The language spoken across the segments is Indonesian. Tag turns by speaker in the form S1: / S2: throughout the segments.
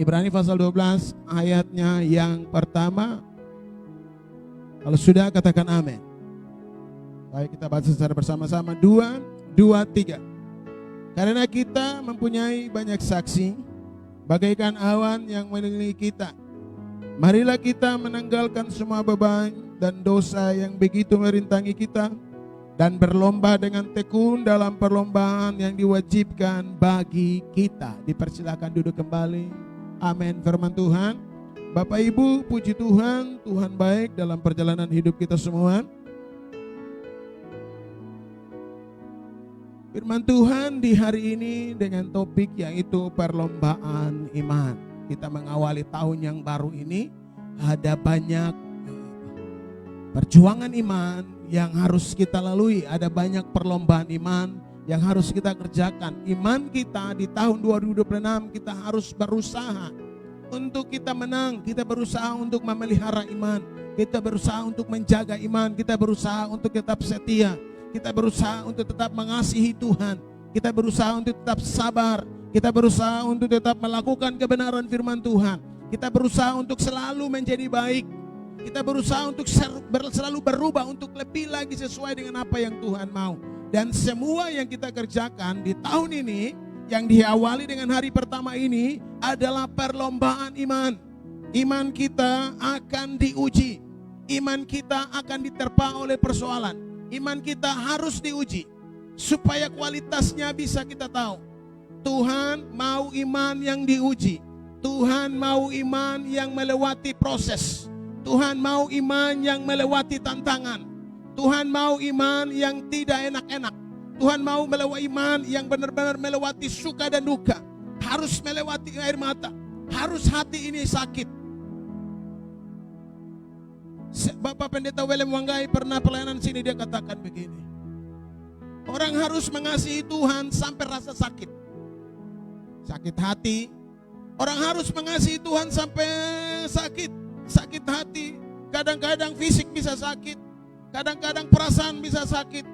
S1: Ibrani pasal 12 ayatnya yang pertama. Kalau sudah katakan amin. Baik, kita baca secara bersama-sama. 2, 3. Karena kita mempunyai banyak saksi, bagaikan awan yang mengelilingi kita. Marilah kita menanggalkan semua beban dan dosa yang begitu merintangi kita, dan berlomba dengan tekun dalam perlombaan yang diwajibkan bagi kita. Dipersilakan duduk kembali. Amin. Firman Tuhan. Bapak Ibu, puji Tuhan, Tuhan baik dalam perjalanan hidup kita semua. Firman Tuhan di hari ini dengan topik yaitu perlombaan iman. Kita mengawali tahun yang baru ini, ada banyak perjuangan iman yang harus kita lalui. Ada banyak perlombaan iman yang harus kita kerjakan. Iman kita di tahun 2026 kita harus berusaha untuk kita menang. Kita berusaha untuk memelihara iman. Kita berusaha untuk menjaga iman. Kita berusaha untuk tetap setia. Kita berusaha untuk tetap mengasihi Tuhan. Kita berusaha untuk tetap sabar. Kita berusaha untuk tetap melakukan kebenaran firman Tuhan. Kita berusaha untuk selalu menjadi baik. Kita berusaha untuk selalu berubah untuk lebih lagi sesuai dengan apa yang Tuhan mau. Dan semua yang kita kerjakan di tahun ini, yang diawali dengan hari pertama ini adalah perlombaan iman. Iman kita akan diuji. Iman kita akan diterpa oleh persoalan. Iman kita harus diuji supaya kualitasnya bisa kita tahu. Tuhan mau iman yang diuji. Tuhan mau iman yang melewati proses. Tuhan mau iman yang melewati tantangan. Tuhan mau iman yang tidak enak-enak. Tuhan mau melewati iman yang benar-benar melewati suka dan duka. Harus melewati air mata. Harus hati ini sakit. Bapak Pendeta William Wanggai pernah pelayanan sini, dia katakan begini. Orang harus mengasihi Tuhan sampai rasa sakit. Sakit hati. Orang harus mengasihi Tuhan sampai sakit. Sakit hati. Kadang-kadang fisik bisa sakit. Kadang-kadang perasaan bisa sakit.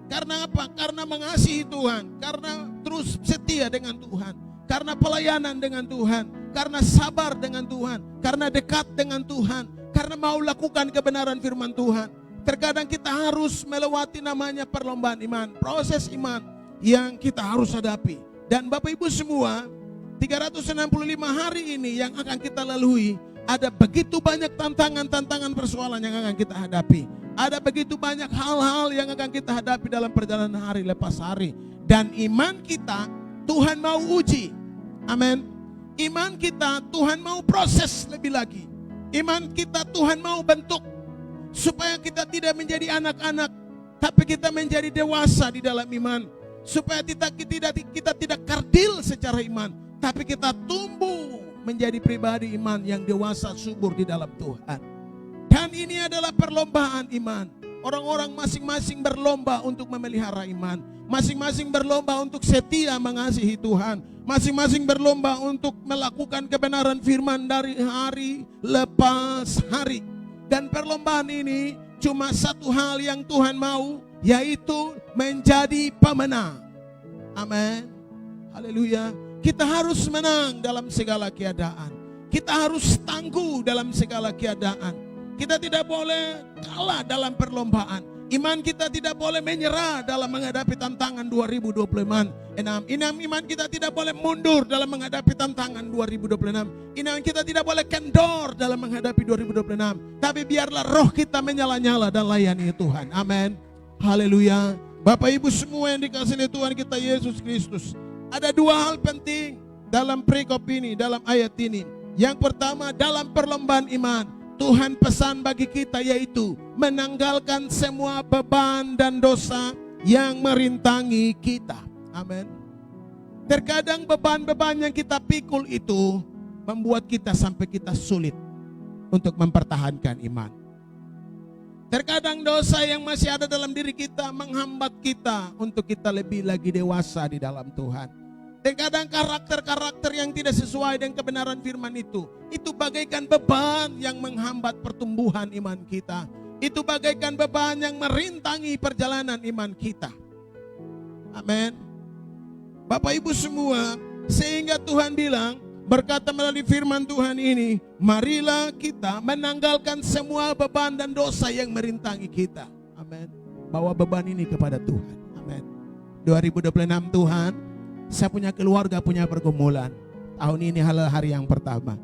S1: Karena apa? Karena mengasihi Tuhan. Karena terus setia dengan Tuhan. Karena pelayanan dengan Tuhan. Karena sabar dengan Tuhan. Karena dekat dengan Tuhan. Karena mau lakukan kebenaran firman Tuhan. Terkadang kita harus melewati namanya perlombaan iman. Proses iman yang kita harus hadapi. Dan Bapak Ibu semua, 365 hari ini yang akan kita lalui, ada begitu banyak tantangan-tantangan persoalan yang akan kita hadapi. Ada begitu banyak hal-hal yang akan kita hadapi dalam perjalanan hari lepas hari. Dan iman kita Tuhan mau uji. Amin. Iman kita Tuhan mau proses lebih lagi. Iman kita Tuhan mau bentuk. Supaya kita tidak menjadi anak-anak, tapi kita menjadi dewasa di dalam iman. Supaya kita tidak kerdil secara iman, tapi kita tumbuh menjadi pribadi iman yang dewasa subur di dalam Tuhan. Dan ini adalah perlombaan iman. Orang-orang masing-masing berlomba untuk memelihara iman. Masing-masing berlomba untuk setia mengasihi Tuhan. Masing-masing berlomba untuk melakukan kebenaran firman dari hari lepas hari. Dan perlombaan ini cuma satu hal yang Tuhan mau, yaitu menjadi pemenang. Amin. Haleluya. Kita harus menang dalam segala keadaan. Kita harus tangguh dalam segala keadaan. Kita tidak boleh kalah dalam perlombaan. Iman kita tidak boleh menyerah dalam menghadapi tantangan 2026. Iman kita tidak boleh mundur dalam menghadapi tantangan 2026. Iman kita tidak boleh kendor dalam menghadapi 2026. Tapi biarlah roh kita menyala-nyala dan layani Tuhan. Amin. Haleluya. Bapak Ibu semua yang dikasihi Tuhan kita Yesus Kristus. Ada dua hal penting dalam perikop ini, dalam ayat ini. Yang pertama, dalam perlombaan iman, Tuhan pesan bagi kita yaitu menanggalkan semua beban dan dosa yang merintangi kita. Amin. Terkadang beban-beban yang kita pikul itu membuat kita sampai kita sulit untuk mempertahankan iman. Terkadang dosa yang masih ada dalam diri kita menghambat kita untuk kita lebih lagi dewasa di dalam Tuhan. Terkadang karakter-karakter yang tidak sesuai dengan kebenaran firman itu bagaikan beban yang menghambat pertumbuhan iman kita. Itu bagaikan beban yang merintangi perjalanan iman kita. Amin. Bapak Ibu semua, sehingga Tuhan bilang, berkata melalui firman Tuhan ini, marilah kita menanggalkan semua beban dan dosa yang merintangi kita. Amin. Bawa beban ini kepada Tuhan. Amin. 2026 Tuhan, saya punya keluarga, punya pergumulan. Tahun ini adalah hari yang pertama.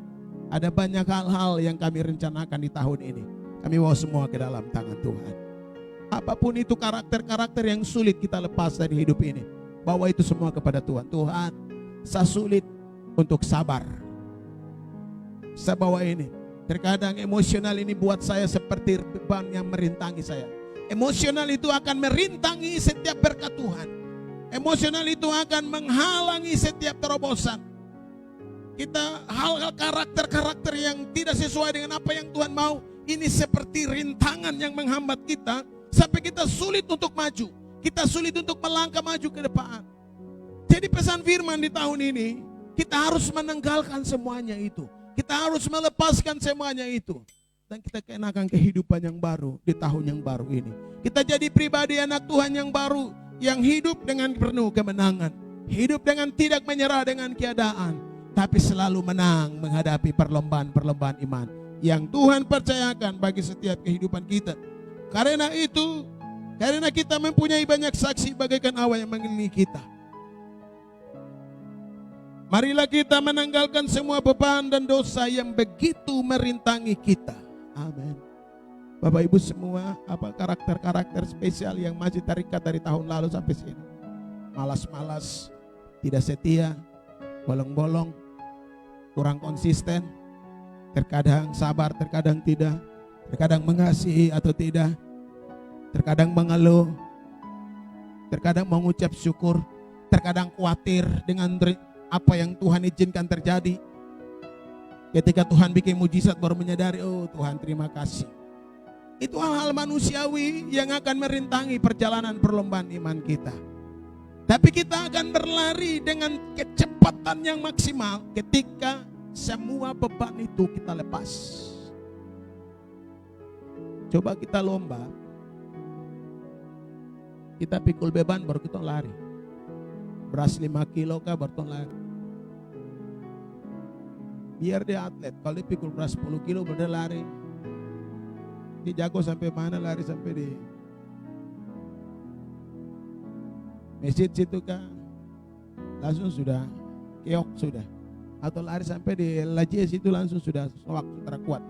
S1: Ada banyak hal-hal yang kami rencanakan di tahun ini. Kami bawa semua ke dalam tangan Tuhan. Apapun itu karakter-karakter yang sulit kita lepas dari hidup ini, bawa itu semua kepada Tuhan. Tuhan, saya sulit untuk sabar. Saya bawa ini. Terkadang emosional ini buat saya seperti beban yang merintangi saya. Emosional itu akan merintangi setiap berkat Tuhan. Emosional itu akan menghalangi setiap terobosan. Kita hal-hal karakter-karakter yang tidak sesuai dengan apa yang Tuhan mau, ini seperti rintangan yang menghambat kita sampai kita sulit untuk maju. Kita sulit untuk melangkah maju ke depan. Jadi pesan firman di tahun ini, kita harus menanggalkan semuanya itu. Kita harus melepaskan semuanya itu. Dan kita kenakan kehidupan yang baru di tahun yang baru ini. Kita jadi pribadi anak Tuhan yang baru, yang hidup dengan penuh kemenangan. Hidup dengan tidak menyerah dengan keadaan, tapi selalu menang menghadapi perlombaan-perlombaan iman yang Tuhan percayakan bagi setiap kehidupan kita. Karena itu, karena kita mempunyai banyak saksi bagaikan awan yang mengelilingi kita, marilah kita menanggalkan semua beban dan dosa yang begitu merintangi kita. Amin. Bapak Ibu semua, apa karakter-karakter spesial yang masih terikat dari tahun lalu sampai sini? Malas-malas, tidak setia, bolong-bolong, kurang konsisten, terkadang sabar, terkadang tidak, terkadang mengasihi atau tidak, terkadang mengeluh, terkadang mengucap syukur, terkadang khawatir dengan apa yang Tuhan izinkan terjadi. Ketika Tuhan bikin mujizat baru menyadari, oh Tuhan terima kasih. Itu hal-hal manusiawi yang akan merintangi perjalanan perlombaan iman kita. Tapi kita akan berlari dengan kecepatan yang maksimal ketika semua beban itu kita lepas. Coba kita lomba, kita pikul beban baru kita lari. Beras 5 kilo kah baru kita lari. Biar dia atlet, kalau dia pikul beras 10 kilo baru dia lari. Dia jago sampai mana, lari sampai di masjid situ kah, langsung sudah keok sudah. Atau lari sampai di Lajes itu langsung sudah waktu terkuat.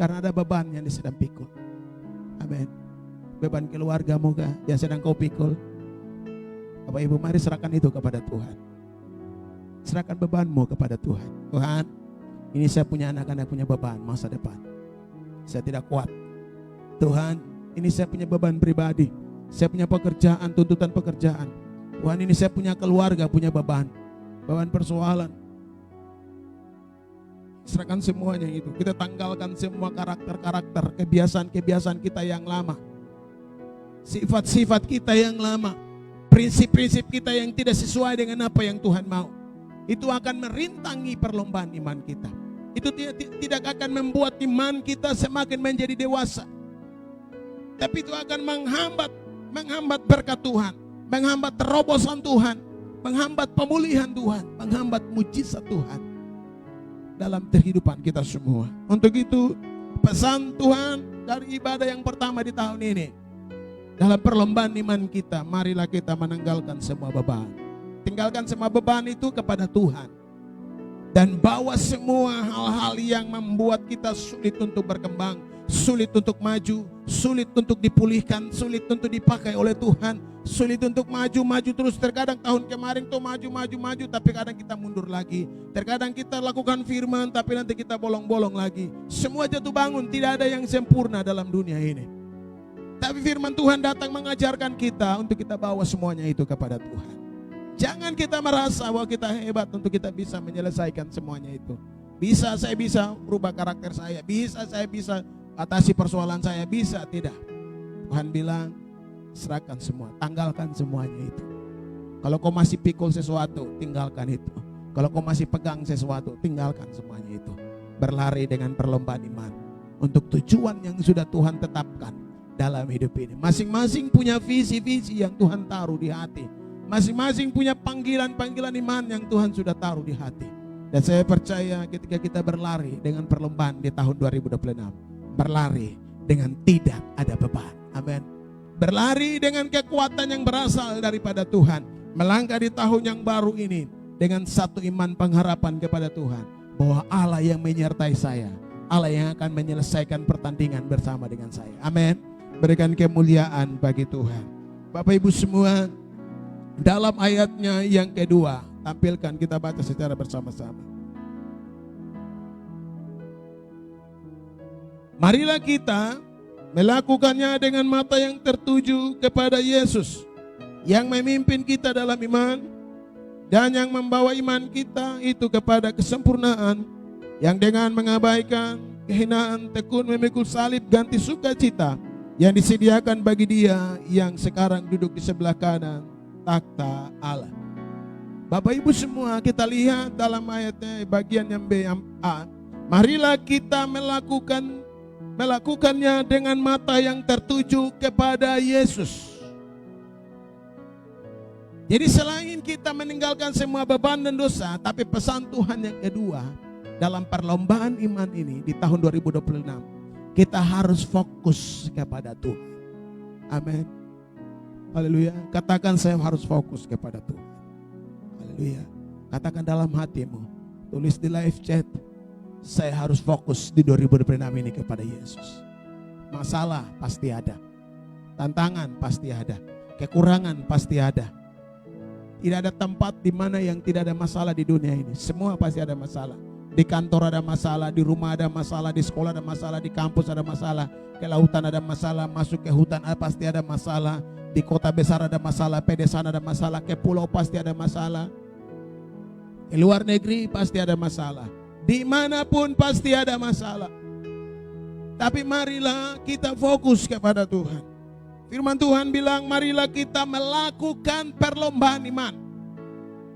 S1: Karena ada beban yang sedang pikul. Amin. Beban keluargamu kah yang sedang kau pikul. Bapak Ibu, mari serahkan itu kepada Tuhan. Serahkan bebanmu kepada Tuhan. Tuhan, ini saya punya anak-anak punya beban masa depan. Saya tidak kuat. Tuhan, ini saya punya beban pribadi. Saya punya pekerjaan, tuntutan pekerjaan. Tuhan, ini saya punya keluarga, punya beban persoalan. Serahkan semuanya itu. Kita tanggalkan semua karakter-karakter, kebiasaan-kebiasaan kita yang lama. Sifat-sifat kita yang lama. Prinsip-prinsip kita yang tidak sesuai dengan apa yang Tuhan mau. Itu akan merintangi perlombaan iman kita. Itu tidak akan membuat iman kita semakin menjadi dewasa. Tapi itu akan menghambat berkat Tuhan, menghambat terobosan Tuhan, menghambat pemulihan Tuhan, menghambat mujizat Tuhan dalam kehidupan kita semua. Untuk itu, pesan Tuhan dari ibadah yang pertama di tahun ini, dalam perlombaan iman kita, marilah kita menanggalkan semua beban. Tinggalkan semua beban itu kepada Tuhan. Dan bawa semua hal-hal yang membuat kita sulit untuk berkembang, sulit untuk maju, sulit untuk dipulihkan, sulit untuk dipakai oleh Tuhan, sulit untuk maju terus. Terkadang tahun kemarin tuh maju, tapi kadang kita mundur lagi. Terkadang kita lakukan firman, tapi nanti kita bolong-bolong lagi. Semua jatuh bangun, tidak ada yang sempurna dalam dunia ini. Tapi firman Tuhan datang mengajarkan kita untuk kita bawa semuanya itu kepada Tuhan. Jangan kita merasa bahwa kita hebat untuk kita bisa menyelesaikan semuanya itu. Saya bisa berubah karakter saya, saya bisa atasi persoalan saya, tidak. Tuhan bilang, serahkan semua, tanggalkan semuanya itu. Kalau kau masih pikul sesuatu, tinggalkan itu. Kalau kau masih pegang sesuatu, tinggalkan semuanya itu. Berlari dengan perlombaan iman untuk tujuan yang sudah Tuhan tetapkan dalam hidup ini. Masing-masing punya visi-visi yang Tuhan taruh di hati. Masing-masing punya panggilan-panggilan iman yang Tuhan sudah taruh di hati. Dan saya percaya ketika kita berlari dengan perlombaan di tahun 2026, berlari dengan tidak ada beban. Amin. Berlari dengan kekuatan yang berasal daripada Tuhan. Melangkah di tahun yang baru ini dengan satu iman pengharapan kepada Tuhan, bahwa Allah yang menyertai saya, Allah yang akan menyelesaikan pertandingan bersama dengan saya. Amin. Berikan kemuliaan bagi Tuhan. Bapak Ibu semua, dalam ayatnya yang kedua, tampilkan, kita baca secara bersama-sama. Marilah kita melakukannya dengan mata yang tertuju kepada Yesus, yang memimpin kita dalam iman dan yang membawa iman kita itu kepada kesempurnaan, yang dengan mengabaikan kehinaan tekun memikul salib ganti sukacita yang disediakan bagi Dia yang sekarang duduk di sebelah kanan takhta Allah. Bapak Ibu semua, kita lihat dalam ayatnya bagian yang B, yang A. Marilah kita melakukannya dengan mata yang tertuju kepada Yesus. Jadi selain kita meninggalkan semua beban dan dosa, tapi pesan Tuhan yang kedua dalam perlombaan iman ini di tahun 2026, kita harus fokus kepada Tuhan. Amin. Haleluya. Katakan, saya harus fokus kepada Tuhan. Haleluya. Katakan dalam hatimu, tulis di live chat, saya harus fokus di 2026 ini kepada Yesus. Masalah pasti ada, tantangan pasti ada, kekurangan pasti ada. Tidak ada tempat di mana yang tidak ada masalah di dunia ini. Semua pasti ada masalah. Di kantor ada masalah, di rumah ada masalah, di sekolah ada masalah, di kampus ada masalah, ke lautan ada masalah, masuk ke hutan pasti ada masalah, di kota besar ada masalah, pedesaan ada masalah, ke pulau pasti ada masalah, di luar negeri pasti ada masalah, dimanapun pasti ada masalah. Tapi marilah kita fokus kepada Tuhan. Firman Tuhan bilang, marilah kita melakukan perlombaan iman.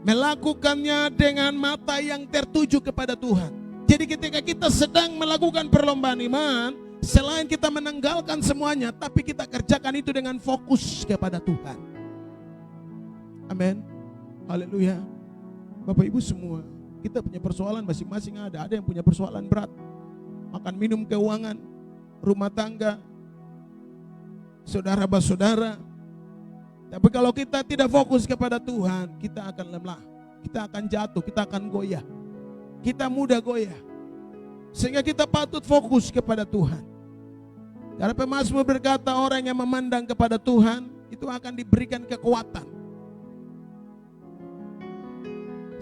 S1: Melakukannya dengan mata yang tertuju kepada Tuhan. Jadi ketika kita sedang melakukan perlombaan iman, selain kita menanggalkan semuanya, tapi kita kerjakan itu dengan fokus kepada Tuhan. Amin. Haleluya. Bapak Ibu semua, kita punya persoalan masing-masing ada. Ada yang punya persoalan berat, makan minum, keuangan, rumah tangga, saudara-saudara. Tapi kalau kita tidak fokus kepada Tuhan, kita akan lemah, kita akan jatuh, kita akan goyah, kita mudah goyah. Sehingga kita patut fokus kepada Tuhan. Karena pemazmur berkata, orang yang memandang kepada Tuhan itu akan diberikan kekuatan,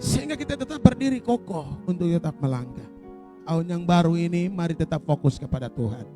S1: sehingga kita tetap berdiri kokoh untuk tetap melangkah. Tahun yang baru ini, mari tetap fokus kepada Tuhan,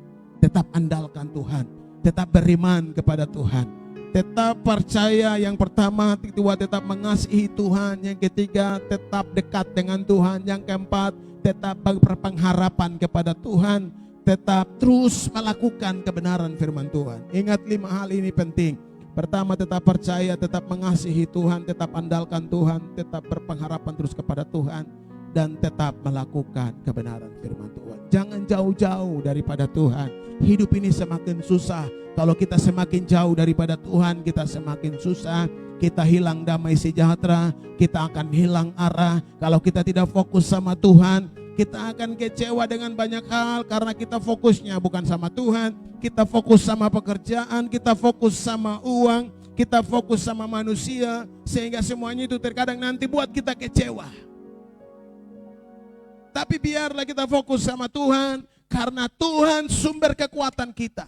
S1: tetap andalkan Tuhan, tetap beriman kepada Tuhan, tetap percaya. Yang pertama, kedua, tetap mengasihi Tuhan. Yang ketiga, tetap dekat dengan Tuhan. Yang keempat, tetap berpengharapan kepada Tuhan. Tetap terus melakukan kebenaran firman Tuhan. Ingat 5 hal ini penting. Pertama, tetap percaya, tetap mengasihi Tuhan, tetap andalkan Tuhan, tetap berpengharapan terus kepada Tuhan, dan tetap melakukan kebenaran firman Tuhan. Jangan jauh-jauh daripada Tuhan. Hidup ini semakin susah. Kalau kita semakin jauh daripada Tuhan, kita semakin susah. Kita hilang damai sejahtera, kita akan hilang arah. Kalau kita tidak fokus sama Tuhan, kita akan kecewa dengan banyak hal. Karena kita fokusnya bukan sama Tuhan, kita fokus sama pekerjaan, kita fokus sama uang, kita fokus sama manusia. Sehingga semuanya itu terkadang nanti buat kita kecewa. Tapi biarlah kita fokus sama Tuhan, karena Tuhan sumber kekuatan kita.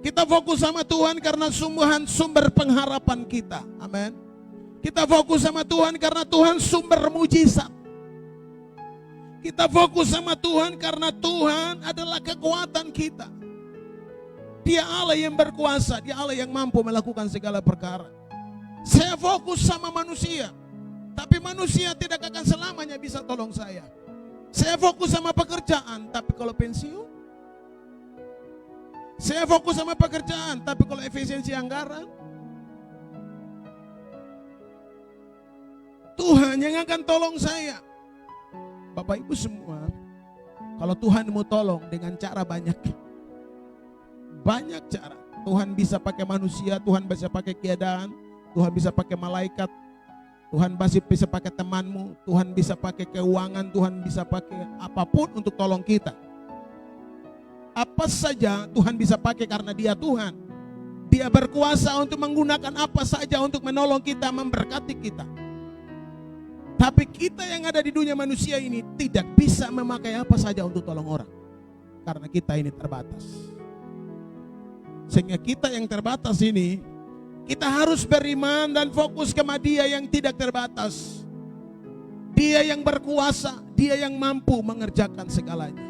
S1: Kita fokus sama Tuhan karena Tuhan sumber pengharapan kita. Amin. Kita fokus sama Tuhan karena Tuhan sumber mujizat. Kita fokus sama Tuhan karena Tuhan adalah kekuatan kita. Dia Allah yang berkuasa, Dia Allah yang mampu melakukan segala perkara. Saya fokus sama manusia, tapi manusia tidak akan selamanya bisa tolong saya. Saya fokus sama pekerjaan, tapi kalau pensiun. Saya fokus sama pekerjaan, tapi kalau efisiensi anggaran, Tuhan yang akan tolong saya. Bapak Ibu semua, kalau Tuhan mau tolong dengan cara banyak cara. Tuhan bisa pakai manusia, Tuhan bisa pakai keadaan, Tuhan bisa pakai malaikat, Tuhan masih bisa pakai temanmu, Tuhan bisa pakai keuangan, Tuhan bisa pakai apapun untuk tolong kita. Apa saja Tuhan bisa pakai karena Dia Tuhan. Dia berkuasa untuk menggunakan apa saja untuk menolong kita, memberkati kita. Tapi kita yang ada di dunia manusia ini tidak bisa memakai apa saja untuk tolong orang. Karena kita ini terbatas. Sehingga kita yang terbatas ini, kita harus beriman dan fokus kepada Dia yang tidak terbatas. Dia yang berkuasa, Dia yang mampu mengerjakan segalanya.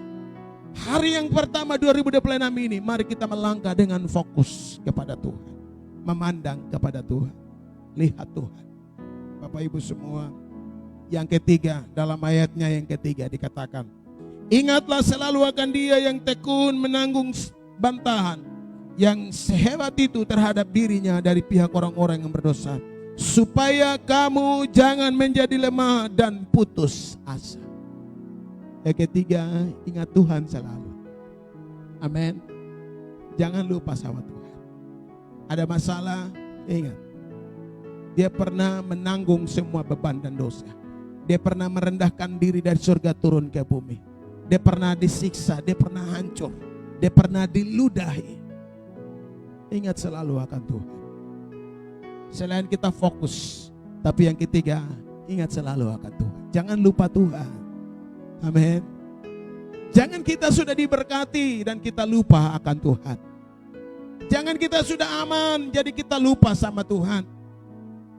S1: Hari yang pertama 2026 ini, mari kita melangkah dengan fokus kepada Tuhan. Memandang kepada Tuhan. Lihat Tuhan. Bapak Ibu semua, yang ketiga, dalam ayatnya yang ketiga dikatakan, ingatlah selalu akan Dia yang tekun menanggung bantahan, yang sehebat itu terhadap dirinya dari pihak orang-orang yang berdosa, supaya kamu jangan menjadi lemah dan putus asa. Yang ketiga, ingat Tuhan selalu. Amin. Jangan lupa sama Tuhan. Ada masalah, ingat. Dia pernah menanggung semua beban dan dosa. Dia pernah merendahkan diri dari surga turun ke bumi. Dia pernah disiksa, dia pernah hancur, dia pernah diludahi. Ingat selalu akan Tuhan. Selain kita fokus, tapi yang ketiga, ingat selalu akan Tuhan. Jangan lupa Tuhan. Amin. Jangan kita sudah diberkati dan kita lupa akan Tuhan. Jangan kita sudah aman jadi kita lupa sama Tuhan.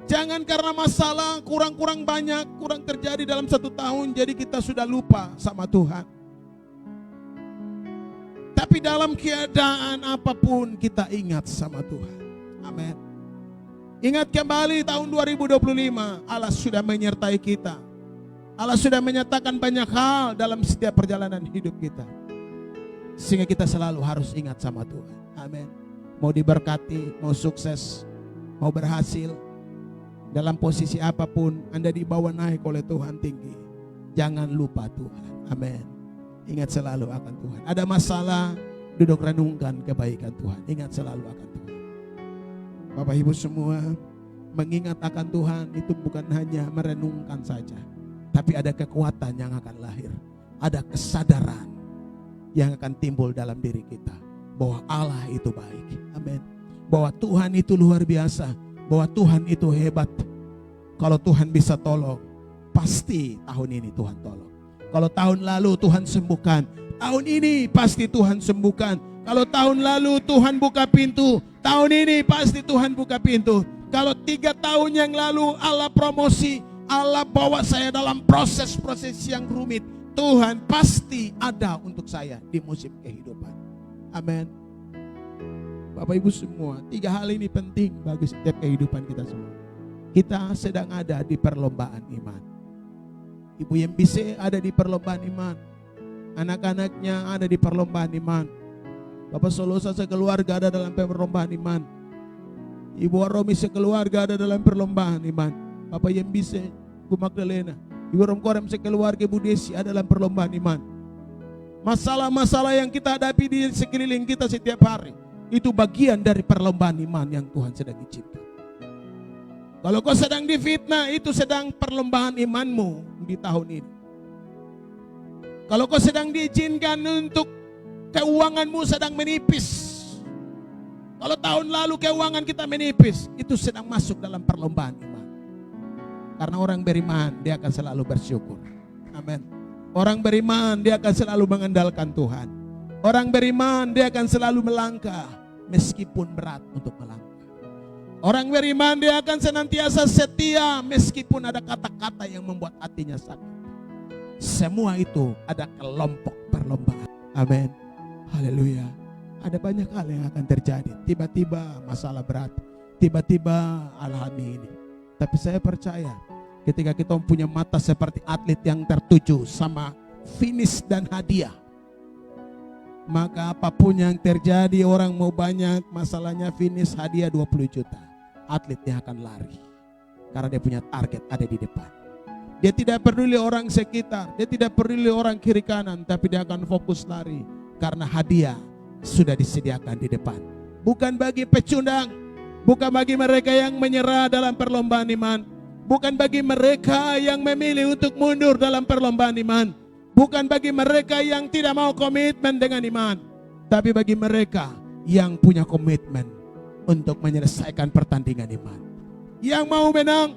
S1: Jangan karena masalah kurang banyak, kurang terjadi dalam 1 tahun jadi kita sudah lupa sama Tuhan. Tapi dalam keadaan apapun kita ingat sama Tuhan. Amin. Ingat kembali tahun 2025, Allah sudah menyertai kita. Allah sudah menyatakan banyak hal dalam setiap perjalanan hidup kita. Sehingga kita selalu harus ingat sama Tuhan. Amin. Mau diberkati, mau sukses, mau berhasil, dalam posisi apapun Anda dibawa naik oleh Tuhan tinggi. Jangan lupa Tuhan. Amin. Ingat selalu akan Tuhan. Ada masalah, duduk renungkan kebaikan Tuhan. Ingat selalu akan Tuhan. Bapak Ibu semua, mengingat akan Tuhan itu bukan hanya merenungkan saja, tapi ada kekuatan yang akan lahir. Ada kesadaran yang akan timbul dalam diri kita. Bahwa Allah itu baik. Amin. Bahwa Tuhan itu luar biasa. Bahwa Tuhan itu hebat. Kalau Tuhan bisa tolong, pasti tahun ini Tuhan tolong. Kalau tahun lalu Tuhan sembuhkan, tahun ini pasti Tuhan sembuhkan. Kalau tahun lalu Tuhan buka pintu, tahun ini pasti Tuhan buka pintu. Kalau 3 tahun yang lalu Allah promosi, Allah bawa saya dalam proses-proses yang rumit, Tuhan pasti ada untuk saya di musim kehidupan. Amin. Bapak Ibu semua, 3 hal ini penting bagi setiap kehidupan kita semua. Kita sedang ada di perlombaan iman. Ibu MBC ada di perlombaan iman. Anak-anaknya ada di perlombaan iman. Bapak Solosa sekeluarga ada dalam perlombaan iman. Ibu Aromi sekeluarga ada dalam perlombaan iman. Bapak MBC, Bu Magdalena, Ibu Romkorem sekeluarga, Ibu Desi ada dalam perlombaan iman. Masalah-masalah yang kita hadapi di sekeliling kita setiap hari, itu bagian dari perlombaan iman yang Tuhan sedang izinkan. Kalau kau sedang difitnah, itu sedang perlombaan imanmu di tahun ini. Kalau kau sedang diizinkan untuk keuanganmu sedang menipis, kalau tahun lalu keuangan kita menipis, itu sedang masuk dalam perlombaan iman. Karena orang beriman, dia akan selalu bersyukur. Amin. Orang beriman, dia akan selalu mengandalkan Tuhan. Orang beriman, dia akan selalu melangkah meskipun berat untuk melangkah. Orang beriman, dia akan senantiasa setia meskipun ada kata-kata yang membuat hatinya sakit. Semua itu ada kelompok perlombaan. Amin. Haleluya. Ada banyak hal yang akan terjadi. Tiba-tiba masalah berat, tiba-tiba alami ini. Tapi saya percaya ketika kita punya mata seperti atlet yang tertuju sama finish dan hadiah, maka apapun yang terjadi, orang mau banyak, masalahnya finish, hadiah 20 juta. Atletnya akan lari karena dia punya target ada di depan. Dia tidak peduli orang sekitar, dia tidak peduli orang kiri kanan, tapi dia akan fokus lari karena hadiah sudah disediakan di depan. Bukan bagi pecundang, bukan bagi mereka yang menyerah dalam perlombaan iman, bukan bagi mereka yang memilih untuk mundur dalam perlombaan iman, bukan bagi mereka yang tidak mau komitmen dengan iman, tapi bagi mereka yang punya komitmen untuk menyelesaikan pertandingan iman. Yang mau menang,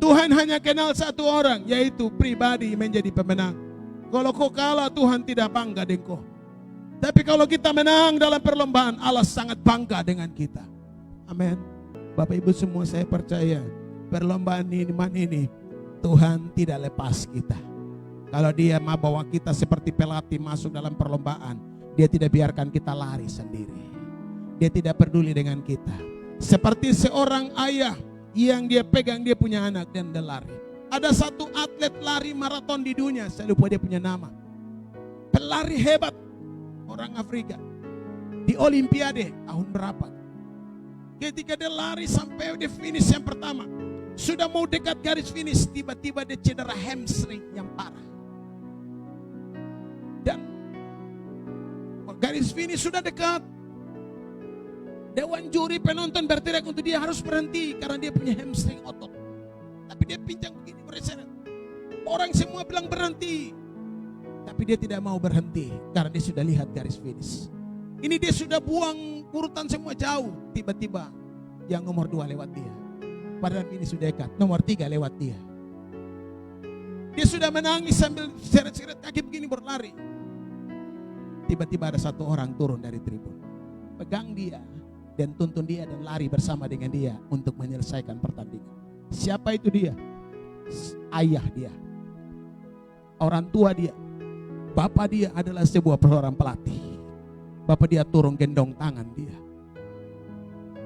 S1: Tuhan hanya kenal satu orang, yaitu pribadi menjadi pemenang. Kalau kau kalah, Tuhan tidak bangga dengan kau. Tapi kalau kita menang dalam perlombaan, Allah sangat bangga dengan kita. Amin. Bapak Ibu semua, saya percaya perlombaan iman ini Tuhan tidak lepas kita. Kalau Dia mau bawa kita seperti pelatih masuk dalam perlombaan, Dia tidak biarkan kita lari sendiri. Dia tidak peduli dengan kita. Seperti seorang ayah yang dia pegang dia punya anak dan dia lari. Ada satu atlet lari maraton di dunia, saya lupa dia punya nama. Pelari hebat, orang Afrika. Di Olimpiade tahun berapa? Ketika dia lari sampai di finish yang pertama, sudah mau dekat garis finish, tiba-tiba dia cedera hamstring yang parah. Dan garis finish sudah dekat. Dewan juri penonton berteriak untuk dia harus berhenti karena dia punya hamstring otot. Tapi dia pincang begini berseret. Orang semua bilang berhenti, tapi dia tidak mau berhenti karena dia sudah lihat garis finish. Ini dia sudah buang urutan semua jauh. Tiba-tiba yang nomor 2 lewat dia. Padahal ini sudah dekat. Nomor 3 lewat dia. Dia sudah menangis sambil seret-seret kaki begini berlari. Tiba-tiba ada satu orang turun dari tribun, pegang dia dan tuntun dia dan lari bersama dengan dia untuk menyelesaikan pertandingan. Siapa itu dia? Ayah dia, orang tua dia, bapak dia adalah sebuah seorang pelatih. Bapak dia turun gendong tangan dia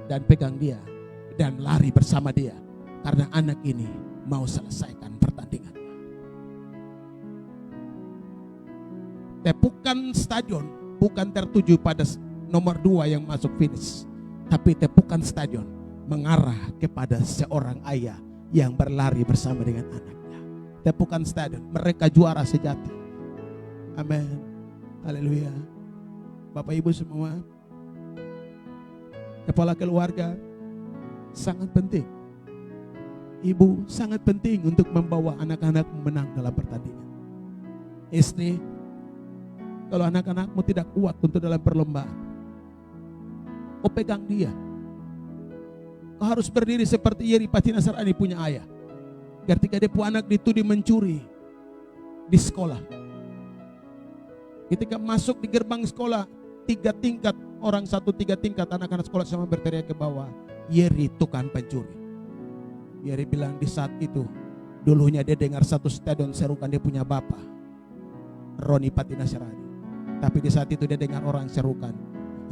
S1: dan pegang dia dan lari bersama dia karena anak ini mau selesaikan pertandingan. Tepukan stadion bukan tertuju pada nomor 2 yang masuk finish, tapi tepukan stadion mengarah kepada seorang ayah yang berlari bersama dengan anaknya. Tepukan stadion, mereka juara sejati. Amin. Haleluya. Bapak Ibu semua, kepala keluarga sangat penting. Ibu sangat penting untuk membawa anak-anak menang dalam pertandingan. Istri, kalau anak-anakmu tidak kuat untuk dalam perlombaan, kau pegang dia. Kau harus berdiri seperti Yeripati Nasrani punya ayah. Ketika dia punya anak dituduh mencuri di sekolah. Ketika masuk di gerbang sekolah, 3 tingkat, orang 3 tingkat, anak-anak sekolah sama berteriak ke bawah, Yeri tukang pencuri. Yeri bilang di saat itu, dulunya dia dengar satu stadion serukan dia punya bapak, Roni Pati Nasrani. Tapi di saat itu dia dengar orang serukan,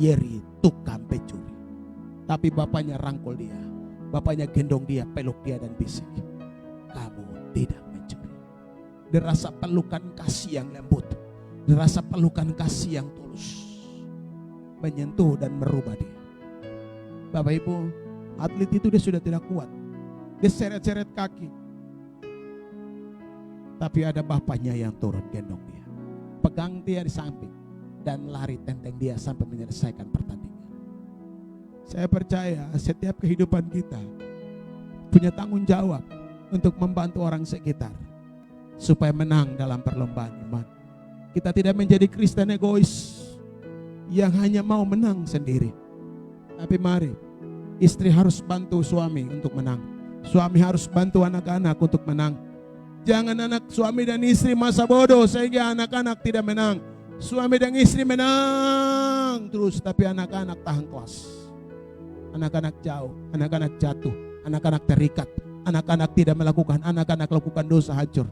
S1: Yeri tukang pencuri. Tapi bapaknya rangkul dia, bapaknya gendong dia, peluk dia dan bisik, kamu tidak mencuri. Dia rasa pelukan kasih yang lembut, dia rasa pelukan kasih yang tulus, menyentuh dan merubah dia. Bapak Ibu, atlet itu dia sudah tidak kuat, dia seret-seret kaki, tapi ada bapaknya yang turun gendong dia, pegang dia di samping dan lari tenteng dia sampai menyelesaikan pertandingan. Saya percaya setiap kehidupan kita punya tanggung jawab untuk membantu orang sekitar supaya menang dalam perlombaan iman. Kita tidak menjadi Kristen egois yang hanya mau menang sendiri. Tapi mari, istri harus bantu suami untuk menang. Suami harus bantu anak-anak untuk menang. Jangan anak suami dan istri masa bodoh sehingga anak-anak tidak menang. Suami dan istri menang terus, tapi anak-anak tahan kelas. Anak-anak jauh, anak-anak jatuh, anak-anak terikat, anak-anak tidak melakukan, anak-anak lakukan dosa hancur.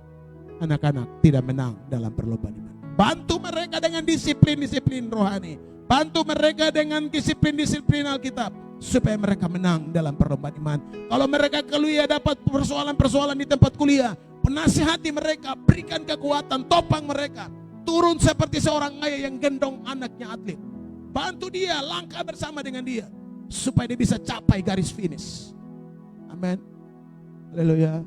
S1: Anak-anak tidak menang dalam perlombaan iman. Bantu mereka dengan disiplin-disiplin rohani. Bantu mereka dengan disiplin-disiplin Alkitab supaya mereka menang dalam perlombaan iman. Kalau mereka kuliah dapat persoalan-persoalan di tempat kuliah, penasihati mereka, berikan kekuatan, topang mereka. Turun seperti seorang ayah yang gendong anaknya atlet. Bantu dia, langkah bersama dengan dia supaya dia bisa capai garis finish. Amin. Haleluya.